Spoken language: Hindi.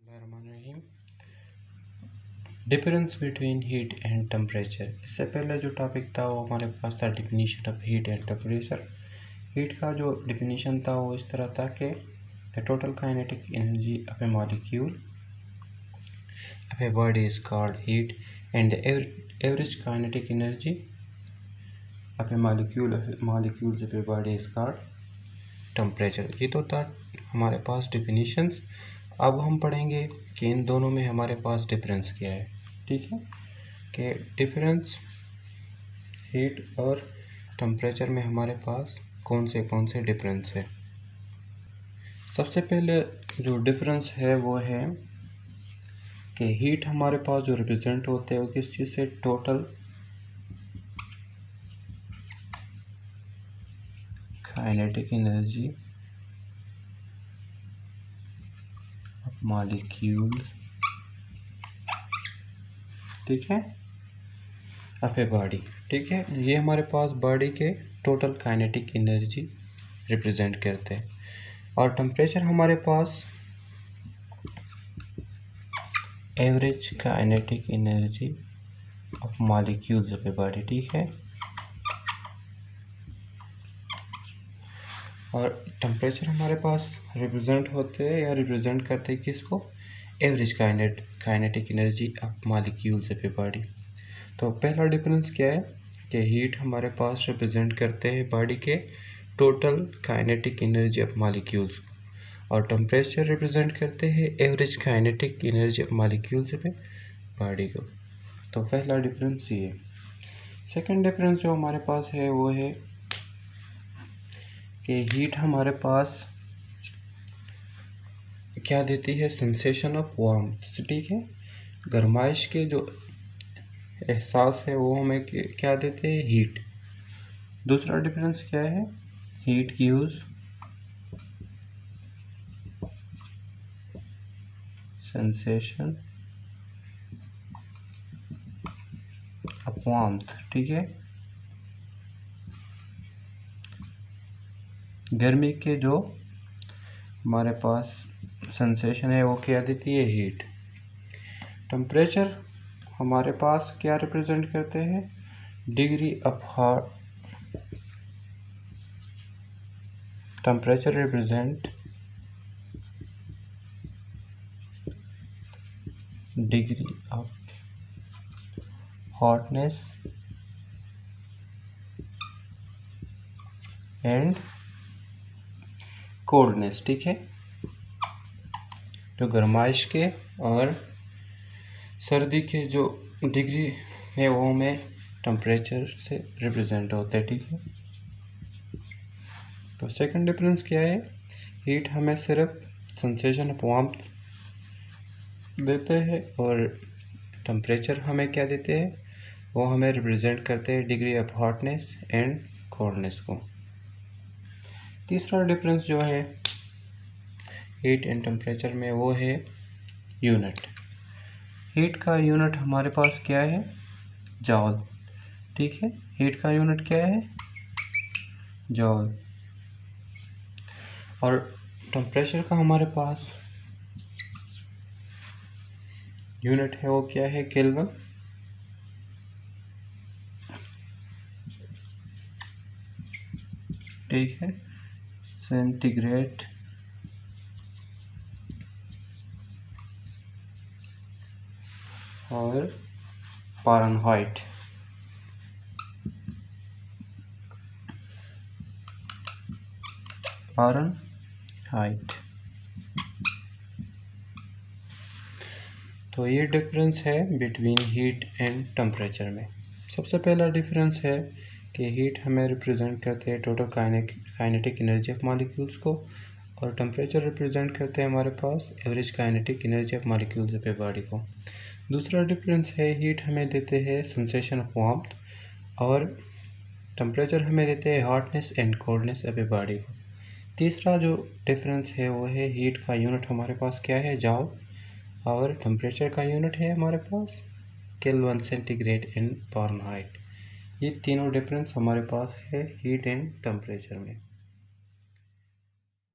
बिस्मिल्लाहिर्रहमानिर्रहीम। Difference between heat and temperature. इससे पहले जो टॉपिक था वो हमारे पास था definition of heat and temperature. Heat का जो डिफिनीशन था वो इस तरह था कि the total kinetic energy of A molecule of a body is called heat and the average kinetic energy of A molecules of a body is called temperature. ये तो था हमारे पास डिफिनीशंस। अब हम पढ़ेंगे कि इन दोनों में हमारे पास डिफरेंस क्या है। ठीक है, कि डिफरेंस हीट और टेम्परेचर में हमारे पास कौन से डिफरेंस है। सबसे पहले जो डिफरेंस है वो है कि हीट हमारे पास जो रिप्रेजेंट होते हैं वो किस चीज़ से, टोटल काइनेटिक एनर्जी मॉलिक्यूल्स, ठीक है, ऑफ ए बॉडी। ठीक है, ये हमारे पास बॉडी के टोटल काइनेटिक एनर्जी रिप्रेजेंट करते हैं। और टेम्परेचर हमारे पास average kinetic energy of molecules of a body. ठीक है, और टेम्परेचर हमारे पास रिप्रेजेंट होते हैं या रिप्रेजेंट करते हैं किसको, average kinetic energy of molecules of a body. तो पहला डिफरेंस क्या है कि हीट हमारे पास रिप्रेजेंट करते हैं बॉडी के total kinetic energy of molecules, और टेम्परेचर रिप्रेजेंट करते हैं average kinetic energy of molecules of a body को। तो पहला डिफरेंस ये। सेकंड डिफरेंस जो हमारे पास है वो है कि हीट हमारे पास क्या देती है, सेंसेशन ऑफ वार्मथ। ठीक है, गर्माइश के जो एहसास है वो हमें क्या देते हैं, हीट। दूसरा डिफरेंस क्या है, heat gives sensation of warmth. ठीक है, गर्मी के जो हमारे पास सेंसेशन है वो क्या देती है, हीट। टेम्परेचर हमारे पास क्या रिप्रेजेंट करते हैं, degree of hot. Temperature represent degree of hotness and coldness. ठीक है, तो गर्माइश के और सर्दी के जो डिग्री है वो हमें टेम्परेचर से रिप्रेजेंट होता है। ठीक है, तो सेकंड डिफरेंस क्या है, हीट हमें सिर्फ सेंसेशन ऑफ वार्मथ देते हैं और टेम्परेचर हमें क्या देते हैं, वो हमें रिप्रेजेंट करते हैं degree of hotness and coldness को। तीसरा डिफरेंस जो है हीट एंड टेम्परेचर में वो है यूनिट। हीट का यूनिट हमारे पास क्या है, जॉल। ठीक है, हीट का यूनिट क्या है, जॉल। और टेम्परेचर का हमारे पास यूनिट है वो क्या है, केल्विन। ठीक है, सेंटीग्रेड और फ़ारेनहाइट। तो ये डिफरेंस है बिटवीन हीट एंड टेम्परेचर में। सबसे पहला डिफरेंस है कि हीट हमें रिप्रेजेंट करते हैं total kinetic energy of molecules को, और टेम्परेचर रिप्रेजेंट करते हैं हमारे पास average kinetic energy of molecules of a body को। दूसरा डिफरेंस है हीट हमें देते हैं सेंसेशन ऑफ वार्मथ और टेम्परेचर हमें देते हैं hotness and coldness of a body को। तीसरा जो डिफरेंस है वो है हीट का यूनिट हमारे पास क्या है, जॉल, और टेम्परेचर का यूनिट है हमारे पास केल्विन, सेंटीग्रेड एंड फ़ारेनहाइट। ये तीनों डिफरेंस हमारे पास है हीट एंड टेम्परेचर में।